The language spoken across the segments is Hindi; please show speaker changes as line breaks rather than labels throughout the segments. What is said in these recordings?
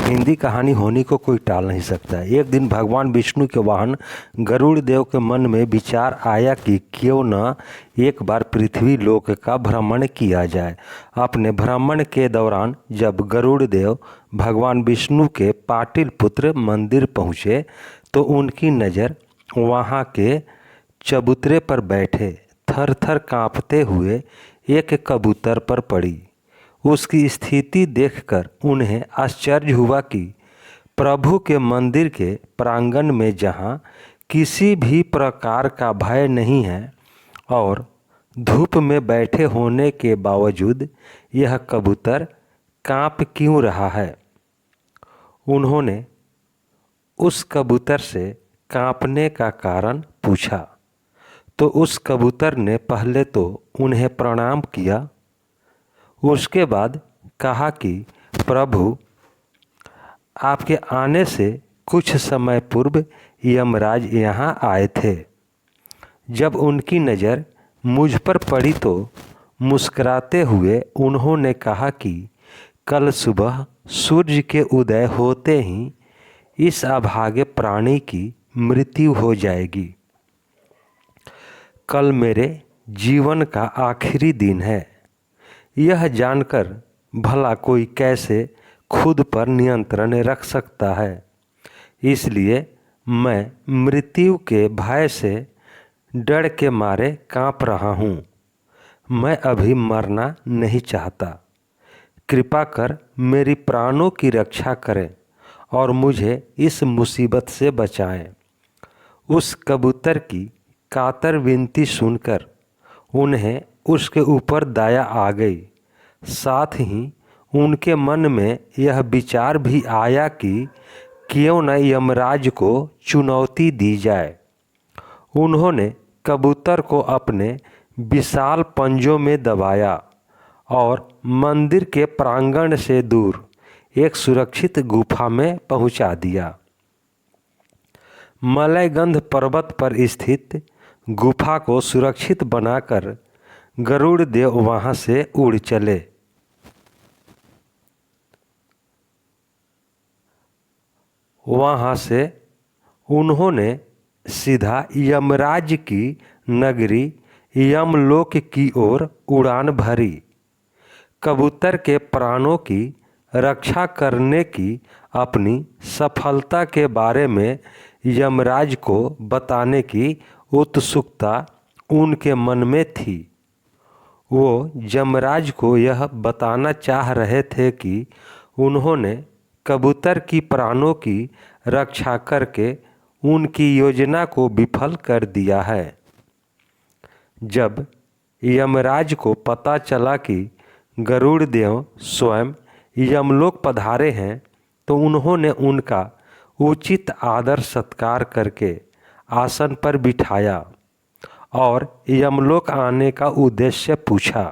हिंदी कहानी होने को कोई टाल नहीं सकता। एक दिन भगवान विष्णु के वाहन गरुड़ देव के मन में विचार आया कि क्यों न एक बार पृथ्वी लोक का भ्रमण किया जाए। अपने भ्रमण के दौरान जब गरुड़ देव भगवान विष्णु के पाटलिपुत्र मंदिर पहुँचे तो उनकी नज़र वहाँ के चबूतरे पर बैठे थर थर काँपते हुए एक कबूतर पर पड़ी। उसकी स्थिति देखकर उन्हें आश्चर्य हुआ कि प्रभु के मंदिर के प्रांगण में जहाँ किसी भी प्रकार का भय नहीं है और धूप में बैठे होने के बावजूद यह कबूतर काँप क्यों रहा है। उन्होंने उस कबूतर से काँपने का कारण पूछा तो उस कबूतर ने पहले तो उन्हें प्रणाम किया, उसके बाद कहा कि प्रभु, आपके आने से कुछ समय पूर्व यमराज यहाँ आए थे। जब उनकी नज़र मुझ पर पड़ी तो मुस्कुराते हुए उन्होंने कहा कि कल सुबह सूर्य के उदय होते ही इस अभागे प्राणी की मृत्यु हो जाएगी। कल मेरे जीवन का आखिरी दिन है। यह जानकर भला कोई कैसे खुद पर नियंत्रण रख सकता है। इसलिए मैं मृत्यु के भय से डर के मारे काँप रहा हूँ। मैं अभी मरना नहीं चाहता। कृपा कर मेरी प्राणों की रक्षा करें और मुझे इस मुसीबत से बचाएं। उस कबूतर की कातर विनती सुनकर उन्हें उसके ऊपर दया आ गई। साथ ही उनके मन में यह विचार भी आया कि क्यों न यमराज को चुनौती दी जाए। उन्होंने कबूतर को अपने विशाल पंजों में दबाया और मंदिर के प्रांगण से दूर एक सुरक्षित गुफा में पहुंचा दिया। मलयगंध पर्वत पर स्थित गुफा को सुरक्षित बनाकर गरुड़ देव वहां से उड़ चले। वहां से उन्होंने सीधा यमराज की नगरी यमलोक की ओर उड़ान भरी। कबूतर के प्राणों की रक्षा करने की अपनी सफलता के बारे में यमराज को बताने की उत्सुकता उनके मन में थी। वो यमराज को यह बताना चाह रहे थे कि उन्होंने कबूतर की प्राणों की रक्षा करके उनकी योजना को विफल कर दिया है। जब यमराज को पता चला कि गरुड़ देव स्वयं यमलोक पधारे हैं तो उन्होंने उनका उचित आदर सत्कार करके आसन पर बिठाया और यमलोक आने का उद्देश्य पूछा।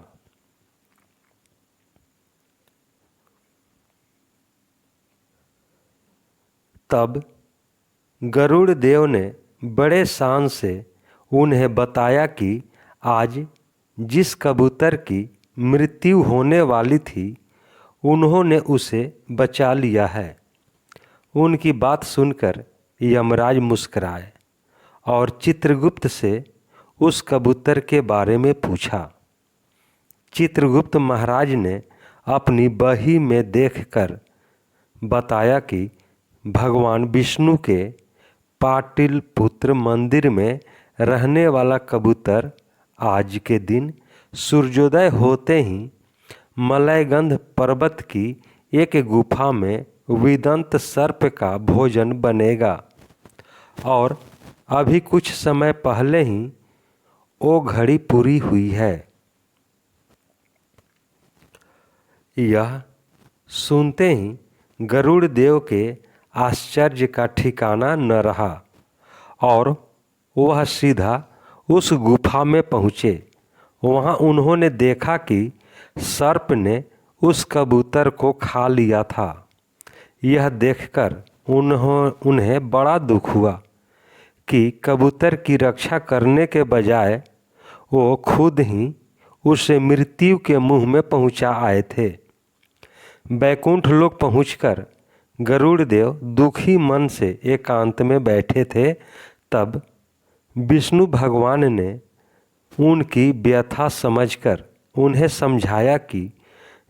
तब गरुड़ देव ने बड़े शान से उन्हें बताया कि आज जिस कबूतर की मृत्यु होने वाली थी उन्होंने उसे बचा लिया है। उनकी बात सुनकर यमराज मुस्कुराए और चित्रगुप्त से उस कबूतर के बारे में पूछा। चित्रगुप्त महाराज ने अपनी बही में देखकर बताया कि भगवान विष्णु के पाटलिपुत्र मंदिर में रहने वाला कबूतर आज के दिन सूर्योदय होते ही मलयगंध पर्वत की एक गुफा में विदंत सर्प का भोजन बनेगा और अभी कुछ समय पहले ही वो घड़ी पूरी हुई है। यह सुनते ही गरुड़ देव के आश्चर्य का ठिकाना न रहा और वह सीधा उस गुफा में पहुँचे। वहाँ उन्होंने देखा कि सर्प ने उस कबूतर को खा लिया था। यह देखकर उन्हें बड़ा दुख हुआ कि कबूतर की रक्षा करने के बजाय वो खुद ही उसे मृत्यु के मुंह में पहुंचा आए थे। बैकुंठ लोक पहुंचकर गरुड़ देव दुखी मन से एकांत में बैठे थे, तब विष्णु भगवान ने उनकी व्यथा समझकर उन्हें समझाया कि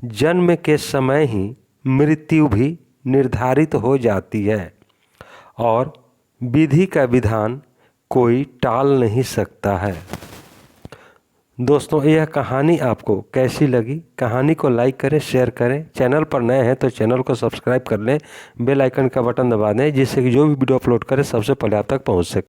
जन्म के समय ही मृत्यु भी निर्धारित हो जाती है और विधि का विधान कोई टाल नहीं सकता है। दोस्तों, यह कहानी आपको कैसी लगी? कहानी को लाइक करें, शेयर करें। चैनल पर नए हैं तो चैनल को सब्सक्राइब कर लें, बेल आइकन का बटन दबा दें, जिससे कि जो भी वीडियो अपलोड करें सबसे पहले आप तक पहुंच सके।